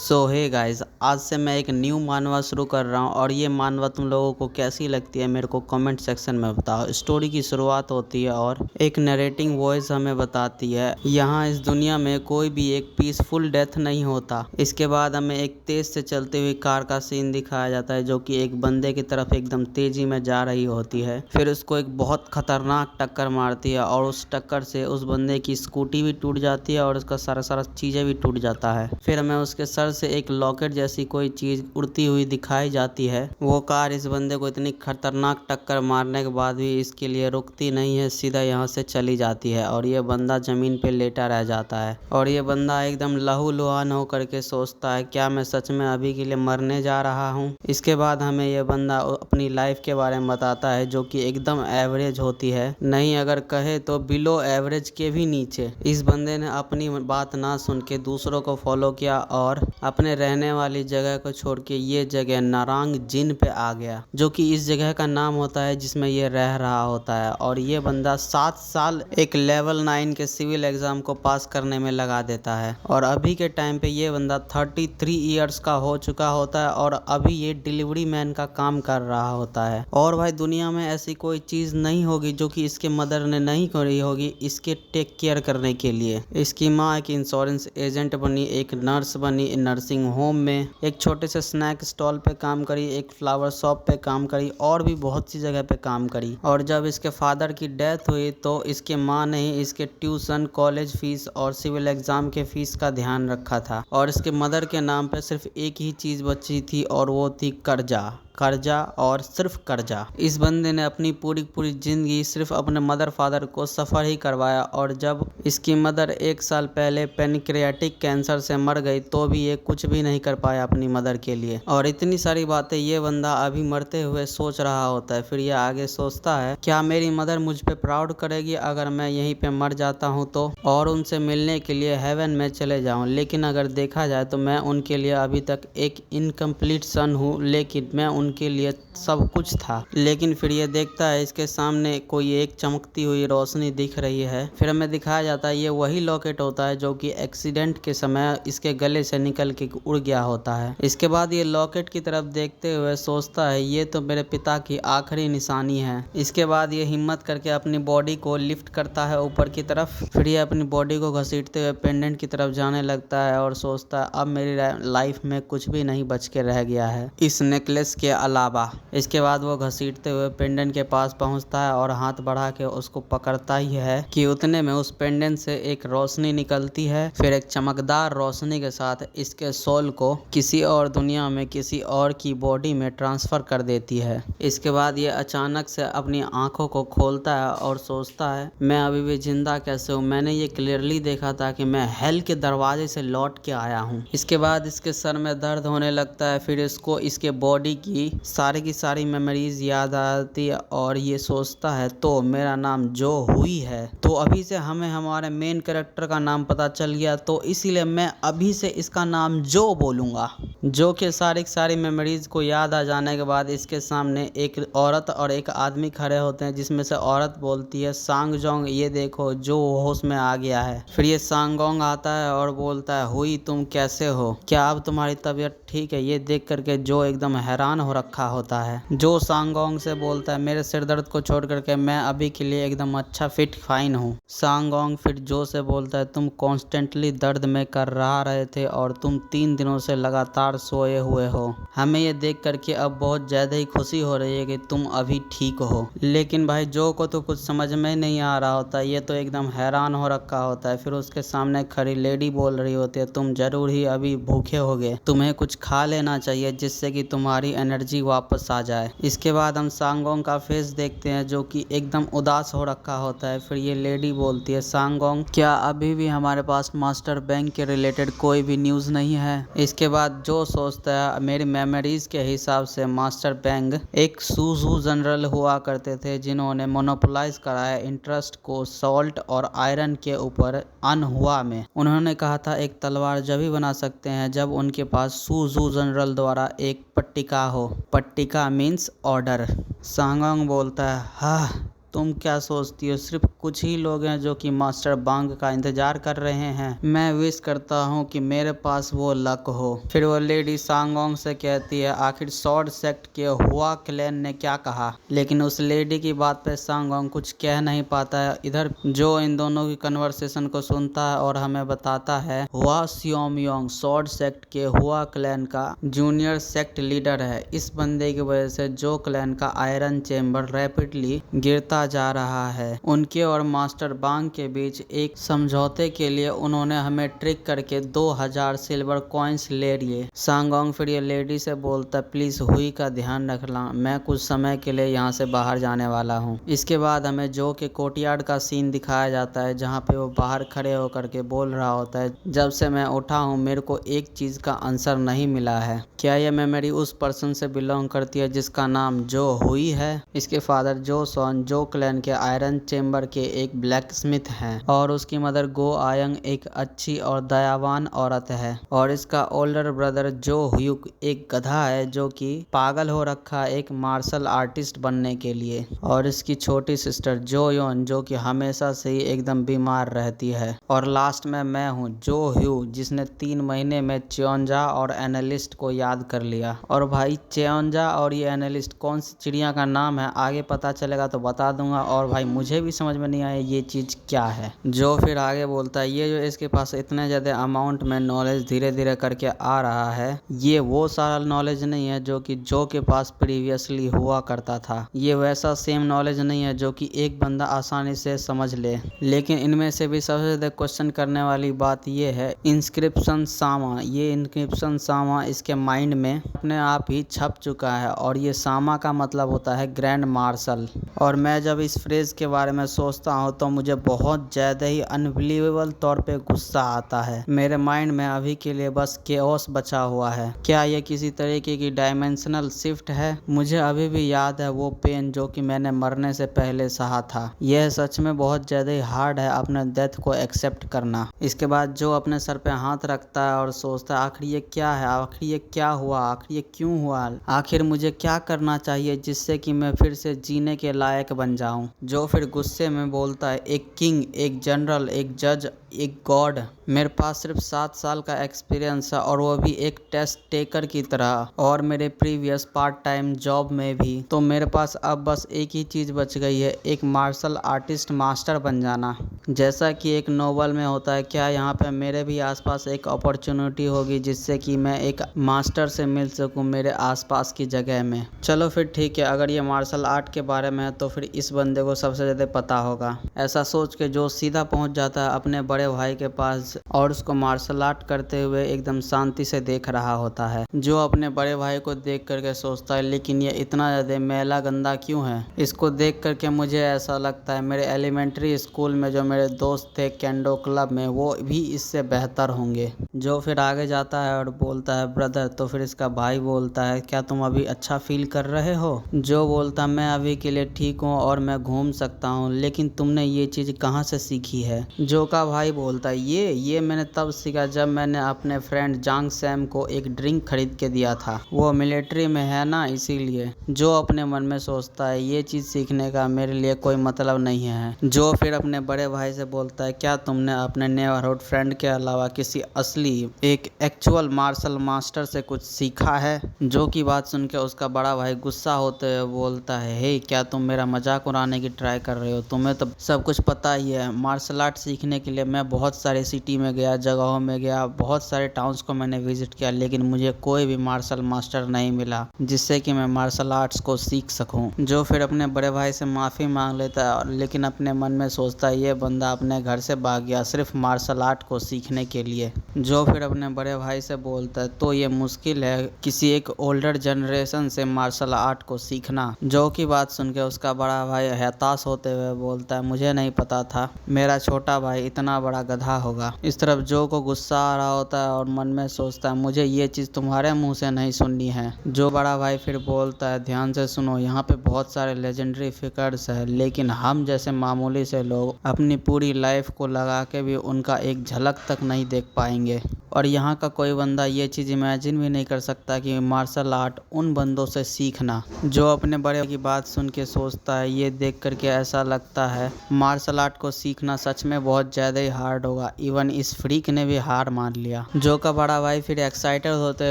सो hey guys, आज से मैं एक न्यू मानवा शुरू कर रहा हूँ और ये मानवा तुम लोगों को कैसी लगती है मेरे को कमेंट सेक्शन में बताओ। स्टोरी की शुरुआत होती है और एक नरेटिंग वॉइस हमें बताती है यहाँ इस दुनिया में कोई भी एक पीसफुल डेथ नहीं होता। इसके बाद हमें एक तेज से चलती हुई कार का सीन दिखाया जाता है जो कि एक बंदे की तरफ एकदम तेजी में जा रही होती है। फिर उसको एक बहुत खतरनाक टक्कर मारती है और उस टक्कर से उस बंदे की स्कूटी भी टूट जाती है और उसका सारा चीजें भी टूट जाता है। फिर हमें उसके सर से एक लॉकेट जैसी कोई चीज उड़ती हुई दिखाई जाती है। वो कार इस बंदे को इतनी खतरनाक टक्कर मारने के बाद भी इसके लिए रुकती नहीं है, सीधा यहाँ से चली जाती है और ये बंदा जमीन पे लेटा रह जाता है। और ये बंदा एकदम लहूलुहान होकर के सोचता है क्या मैं सच में अभी के लिए मरने जा रहा हूँ। इसके बाद हमें ये बंदा अपनी लाइफ के बारे में बताता है जो कि एकदम एवरेज होती है, नहीं अगर कहे तो बिलो एवरेज के भी नीचे। इस बंदे ने अपनी बात ना सुन के दूसरों को फॉलो किया और अपने रहने वाली जगह को छोड़ के ये जगह नारंग जिन पे आ गया, जो कि इस जगह का नाम होता है जिसमें ये रह रहा होता है। और ये बंदा 7 साल एक लेवल 9 के सिविल एग्जाम को पास करने में लगा देता है और अभी के टाइम पे ये बंदा 33 ईयर्स का हो चुका होता है और अभी ये डिलीवरी मैन का काम कर रहा होता है। और भाई दुनिया में ऐसी कोई चीज नहीं होगी जो कि इसके मदर ने नहीं करी होगी इसके टेक केयर करने के लिए। इसकी माँ एक इंश्योरेंस एजेंट बनी, एक नर्स बनी, नर्सिंग होम में एक छोटे से स्नैक स्टॉल पे काम करी, एक फ्लावर शॉप पे काम करी और भी बहुत सी जगह पे काम करी। और जब इसके फादर की डेथ हुई तो इसके माँ ने ही इसके ट्यूशन, कॉलेज फीस और सिविल एग्जाम के फीस का ध्यान रखा था। और इसके मदर के नाम पे सिर्फ एक ही चीज बची थी और वो थी कर्जा, कर्जा और सिर्फ कर्जा। इस बंदे ने अपनी पूरी जिंदगी सिर्फ अपने मदर फादर को सफ़र ही करवाया और जब इसकी मदर 1 साल पहले पेनक्रियाटिक कैंसर से मर गई तो भी ये कुछ भी नहीं कर पाया अपनी मदर के लिए। और इतनी सारी बातें ये बंदा अभी मरते हुए सोच रहा होता है। फिर ये आगे सोचता है क्या मेरी मदर मुझ पे प्राउड करेगी अगर मैं यहीं पे मर जाता हूँ तो, और उनसे मिलने के लिए हेवन में चले जाऊँ। लेकिन अगर देखा जाए तो मैं उनके लिए अभी तक एक इनकम्प्लीट सन हूँ, लेकिन मैं उनके लिए सब कुछ था। लेकिन फिर ये देखता है इसके सामने कोई एक चमकती हुई रोशनी दिख रही है। फिर हमें दिखाया जाता है ये वही लॉकेट होता है जो कि एक्सीडेंट के समय इसके गले से निकल के उड़ गया होता है। इसके बाद ये लॉकेट की तरफ देखते हुए सोचता है ये तो मेरे पिता की आखिरी निशानी है। इसके बाद ये हिम्मत करके अपनी बॉडी को लिफ्ट करता है ऊपर की तरफ। फिर ये अपनी बॉडी को घसीटते हुए पेंडेंट की तरफ जाने लगता है और सोचता है अब मेरी लाइफ में कुछ भी नहीं बच के रह गया है इस नेकलेस के अलावा। इसके बाद वो घसीटते हुए पेंडेंट के पास पहुंचता है और हाथ बढ़ा के उसको पकड़ता ही है कि उतने में उस पेंडेंट से एक रोशनी निकलती है। फिर एक चमकदार रोशनी के साथ इसके सोल को किसी और दुनिया में किसी और की बॉडी में ट्रांसफर कर देती है। इसके बाद ये अचानक से अपनी आंखों को खोलता है और सोचता है मैं अभी भी जिंदा कैसे हूँ, मैंने ये क्लियरली देखा था कि मैं हेल के दरवाजे से लौट के आया हूँ। इसके बाद इसके सर में दर्द होने लगता है। फिर इसको इसके बॉडी की सारी मेमोरीज याद आती है और ये सोचता है तो मेरा नाम जो हुई है, तो अभी से हमें हमारे मेन कैरेक्टर का नाम पता चल गया तो इसीलिए मैं अभी से इसका नाम जो बोलूँगा। जो के सारी मेमोरीज को याद आ जाने के बाद इसके सामने एक औरत और एक आदमी खड़े होते हैं जिसमें से औरत बोलती है सांगजोंग ये देखो जो होश में आ गया है। फिर ये सांगोंग आता है और बोलता है हुई तुम कैसे हो, क्या अब तुम्हारी तबीयत ठीक है। ये देख करके जो एकदम हैरान हो रखा होता है। जो सांगोंग से बोलता है मेरे सिर दर्द को छोड़ करके मैं अभी के लिए एकदम अच्छा फिट फाइन हूँ। सांगोंग फिर जो से बोलता है तुम कॉन्स्टेंटली दर्द में कर रहे थे और तुम 3 दिनों से लगातार सोए हुए हो। हमें ये देख करके अब बहुत ज्यादा ही खुशी हो रही है कि तुम अभी ठीक हो। लेकिन भाई जो को तो कुछ समझ में नहीं आ रहा होता, ये तो एकदम हैरान हो रखा होता है। फिर उसके सामने खड़ी लेडी बोल रही होती है तुम जरूर ही अभी भूखे होगे, तुम्हें कुछ खा लेना चाहिए जिससे कि तुम्हारी एनर्जी वापस आ जाए। इसके बाद हम सांगोंग का फेस देखते हैं जो कि एकदम उदास हो रखा होता है। फिर ये लेडी बोलती है सांगोंग क्या अभी भी हमारे पास मास्टर बैंक के रिलेटेड कोई भी न्यूज़ नहीं है। इसके बाद जो सोचता है मेरी मेमोरीज के हिसाब से मास्टर बैंक एक सूजू जनरल हुआ करते थे जिन्होंने मोनोपोलाइज कराया इंटरेस्ट को सॉल्ट और आयरन के ऊपर अनहुआ में। उन्होंने कहा था एक तलवार जब भी बना सकते हैं जब उनके पास सूजू जनरल द्वारा एक पट्टिका हो। पट्टिका मीन्स ऑर्डर। सांगोंग बोलता है हाँ तुम क्या सोचती हो सिर्फ कुछ ही लोग हैं जो कि मास्टर बांग का इंतजार कर रहे हैं? मैं विश करता हूँ कि मेरे पास वो लक हो। फिर वो लेडी सांगोंग से कहती है, आखिर स्वॉर्ड सेक्ट के हुआ क्लैन ने क्या कहा? लेकिन उस लेडी की बात पे सांगोंग कुछ कह नहीं पाता है। इधर जो इन दोनों की कन्वर्सेशन को सुनता है और हमें बताता है, हुआ सियोमयोंग स्वॉर्ड सेक्ट के हुआ क्लैन का जूनियर सेक्ट लीडर है। इस बंदे की वजह से जो क्लैन का आयरन चेम्बर रैपिडली गिरता जा रहा है। उनके और मास्टर बांग के बीच एक समझौते के लिए उन्होंने हमें ट्रिक करके 2000 सिल्वर कॉइन्स ले लिए। सांगोंग फिर ये लेडी से बोलता, प्लीज हुई का ध्यान रखना, मैं कुछ समय के लिए यहाँ से बाहर जाने वाला हूँ। इसके बाद हमें जो के कोर्टयार्ड का सीन दिखाया जाता है जहाँ पे वो बाहर खड़े होकर के बोल रहा होता है, जब से मैं उठा हूँ मेरे को एक चीज का आंसर नहीं मिला है। क्या यह मेमोरी उस पर्सन से बिलोंग करती है जिसका नाम जो हुई है? इसके फादर जो सॉन जो क्लैन के आयरन चेम्बर के एक ब्लैक स्मिथ हैं और उसकी मदर गो आयंग एक अच्छी और दयावान औरत है और इसका ओल्डर ब्रदर जो ह्यूक एक गधा है जो कि पागल हो रखा है एक मार्शल आर्टिस्ट बनने के लिए, और इसकी छोटी सिस्टर जो योन जो कि हमेशा से ही एकदम बीमार रहती है, और लास्ट में मैं हूँ जो ह्यू जिसने 3 महीने में च्योंजा और एनालिस्ट को याद कर लिया। और भाई च्योंजा और ये एनालिस्ट कौन सी चिड़िया का नाम है आगे पता चलेगा तो बता दूंगा, और भाई मुझे भी समझ में नहीं आया ये चीज क्या है। जो फिर आगे बोलता है, ये जो इसके पास इतने ज्यादा अमाउंट में नॉलेज धीरे धीरे करके आ रहा है, ये वो सारा नॉलेज नहीं है जो कि जो के पास प्रीवियसली हुआ करता था। ये वैसा सेम नॉलेज नहीं है जो कि एक बंदा आसानी से समझ ले। लेकिन इनमें से भी सबसे ज्यादा क्वेश्चन करने वाली बात ये है इंस्क्रिप्शन सामा। ये इंस्क्रिप्शन सामा इसके माइंड में अपने आप ही छप चुका है, और ये सामा का मतलब होता है ग्रैंड मार्शल। और मैं जब इस फ्रेज के बारे में सोचता हूँ तो मुझे बहुत ज़्यादा ही अनबिलीवेबल तौर पे गुस्सा आता है। मेरे माइंड में अभी के लिए बस केओस बचा हुआ है। क्या ये किसी तरीके की डायमेंशनल शिफ्ट है? मुझे अभी भी याद है वो पेन जो कि मैंने मरने से पहले सहा था। यह सच में बहुत ज़्यादा ही हार्ड है अपने डेथ को एक्सेप्ट करना। इसके बाद जो अपने सर पे हाथ रखता है और सोचता है, आखिर ये क्या है, आखिर ये क्या हुआ, आखिर ये क्यों हुआ, आखिर मुझे क्या करना चाहिए जिससे कि मैं फिर से जीने के लायक बन जाऊं। जो फिर गुस्से में बोलता है, एक किंग, एक जनरल, एक जज, एक गॉड, मेरे पास सिर्फ 7 साल का एक्सपीरियंस है और वो भी एक टेस्ट टेकर की तरह, और मेरे प्रीवियस पार्ट टाइम जॉब में भी। तो मेरे पास अब बस एक ही चीज़ बच गई है, एक मार्शल आर्टिस्ट मास्टर बन जाना, जैसा कि एक नोवेल में होता है। क्या यहाँ पे मेरे भी आसपास एक अपॉर्चुनिटी होगी जिससे कि मैं एक मास्टर से मिल सकूँ मेरे आसपास की जगह में? चलो फिर ठीक है, अगर ये मार्शल आर्ट के बारे में है तो फिर इस बंदे को सबसे ज़्यादा पता होगा। ऐसा सोच के जो सीधा पहुँच जाता है अपने बड़े भाई के पास और उसको मार्शल आर्ट करते हुए एकदम शांति से देख रहा होता है। जो अपने बड़े भाई को देख करके सोचता है, लेकिन ये इतना ज़्यादा मैला गंदा क्यों है? इसको देख करके मुझे ऐसा लगता है मेरे एलिमेंट्री स्कूल में जो मेरे दोस्त थे केंडो क्लब में, वो भी इससे बेहतर होंगे। जो फिर आगे जाता है और बोलता है, ब्रदर। तो फिर इसका भाई बोलता है, क्या तुम अभी अच्छा फील कर रहे हो? जो बोलता, मैं अभी के लिए ठीक हूँ और मैं घूम सकता हूँ, लेकिन तुमने ये चीज़ कहाँ से सीखी है? जो का भाई बोलता है, ये मैंने तब सीखा जब मैंने अपने फ्रेंड जांग सैम को एक ड्रिंक खरीद के दिया था, वो मिलिट्री में है ना इसीलिए। जो अपने मन में सोचता है ये चीज़ सीखने का मेरे लिए कोई मतलब नहीं है। जो फिर अपने बड़े भाई से बोलता है, क्या तुमने अपने नेबरहुड फ्रेंड के अलावा किसी असली एक एक्चुअल मार्शल मास्टर से कुछ सीखा है? जो की बात सुन के उसका बड़ा भाई गुस्सा होते हुए बोलता है, हे क्या तुम मेरा मजाक उड़ाने की ट्राई कर रहे हो? तुम्हें तो सब कुछ पता ही है। मार्शल आर्ट सीखने के लिए मैं बहुत सारे सिटी में गया, जगहों में गया, बहुत सारे टाउन्स को मैंने विजिट किया, लेकिन मुझे कोई भी मार्शल मास्टर नहीं मिला जिससे कि मैं मार्शल आर्ट्स को सीख सकूं। जो फिर अपने बड़े भाई से माफ़ी मांग लेता है, लेकिन अपने मन में सोचता है ये बंदा अपने घर से भाग गया सिर्फ मार्शल आर्ट को सीखने के लिए। जो फिर अपने बड़े भाई से बोलता है, तो ये मुश्किल है किसी एक ओल्डर जनरेशन से मार्शल आर्ट को सीखना। जो की बात सुन के उसका बड़ा भाई हताश होते हुए बोलता है, मुझे नहीं पता था मेरा छोटा भाई इतना बड़ा गधा होगा। इस तरफ जो को गुस्सा आ रहा होता है और मन में सोचता है, मुझे ये चीज़ तुम्हारे मुंह से नहीं सुननी है। जो बड़ा भाई फिर बोलता है, ध्यान से सुनो, यहाँ पे बहुत सारे लेजेंडरी फिगर्स है, लेकिन हम जैसे मामूली से लोग अपनी पूरी लाइफ को लगा के भी उनका एक झलक तक नहीं देख पाएंगे। और यहाँ का कोई बंदा ये चीज़ इमेजिन भी नहीं कर सकता कि मार्शल आर्ट उन बंदों से सीखना जो अपने बड़े की बात सुन के सोचता है। ये देख करके ऐसा लगता है मार्शल आर्ट को सीखना सच में बहुत ज़्यादा ही हार्ड होगा। इवन इस फ्रीक ने भी हार मान लिया। जो का बड़ा भाई फिर एक्साइटेड होते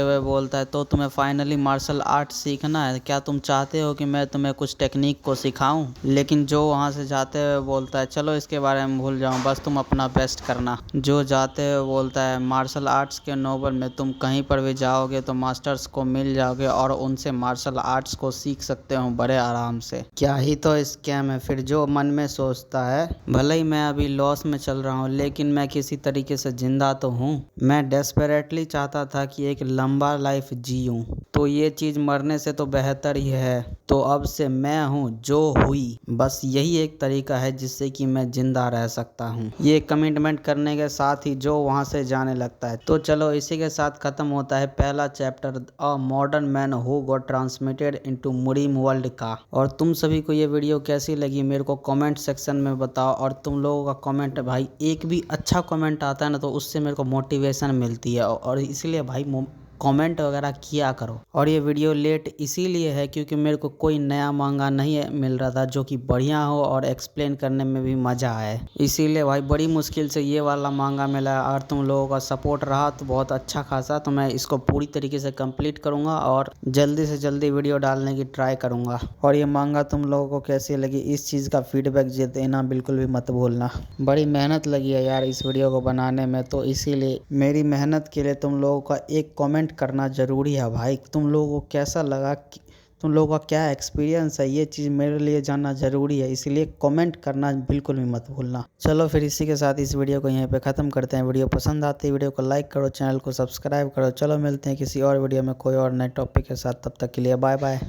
हुए बोलता है, तो तुम्हें फाइनली मार्शल आर्ट सीखना है? क्या तुम चाहते हो कि मैं तुम्हें कुछ टेक्निक को सिखाऊं? लेकिन जो वहाँ से जाते हुए बोलता है, चलो इसके बारे में भूल जाओ, बस तुम अपना बेस्ट करना। जो जाते हुए बोलता है, मार्शल आर्ट्स के नोबल में तुम कहीं पर भी जाओगे तो मास्टर्स को मिल जाओगे और उनसे मार्शल आर्ट्स को सीख सकते हो बड़े आराम से। क्या ही तो स्कैम है। फिर जो मन में सोचता है, भले ही मैं अभी लॉस में चल रहा हूँ लेकिन मैं किसी तरीके से जिंदा तो हूँ। मैं डेस्परेटली चाहता था कि एक लंबा लाइफ जीऊँ, तो ये चीज़ मरने से तो बेहतर ही है। तो अब से मैं हूँ जो हुई, बस यही एक तरीका है जिससे कि मैं जिंदा रह सकता हूँ। ये कमिटमेंट करने के साथ ही जो वहाँ से जाने लगता है। तो चलो इसी के साथ ख़त्म होता है पहला chapter, a modern man who got transmitted into Murim world का। और तुम सभी को ये वीडियो कैसी लगी मेरे को कमेंट सेक्शन में बताओ। और तुम लोगों का कमेंट भाई, एक भी अच्छा कमेंट आता है ना तो उससे मेरे को मोटिवेशन मिलती है। और इसलिए भाई कमेंट वगैरह किया करो। और ये वीडियो लेट इसीलिए है क्योंकि मेरे को कोई नया मांगा नहीं मिल रहा था जो कि बढ़िया हो और एक्सप्लेन करने में भी मज़ा आए। इसीलिए भाई बड़ी मुश्किल से ये वाला मांगा मिला और तुम लोगों का सपोर्ट रहा तो बहुत अच्छा खासा। तो मैं इसको पूरी तरीके से कंप्लीट करूँगा और जल्दी से जल्दी वीडियो डालने की ट्राई करूँगा। और ये मांगा तुम लोगों को कैसी लगी इस चीज़ का फीडबैक देना बिल्कुल भी मत भूलना। बड़ी मेहनत लगी है यार इस वीडियो को बनाने में, तो इसीलिए मेरी मेहनत के लिए तुम लोगों का एक कमेंट करना ज़रूरी है भाई। तुम लोगों को कैसा लगा, तुम लोगों का क्या एक्सपीरियंस है, ये चीज़ मेरे लिए जानना ज़रूरी है। इसलिए कमेंट करना बिल्कुल भी मत भूलना। चलो फिर इसी के साथ इस वीडियो को यहीं पे ख़त्म करते हैं। वीडियो पसंद आती है वीडियो को लाइक करो, चैनल को सब्सक्राइब करो। चलो मिलते हैं किसी और वीडियो में कोई और नए टॉपिक के साथ, तब तक के लिए बाय बाय।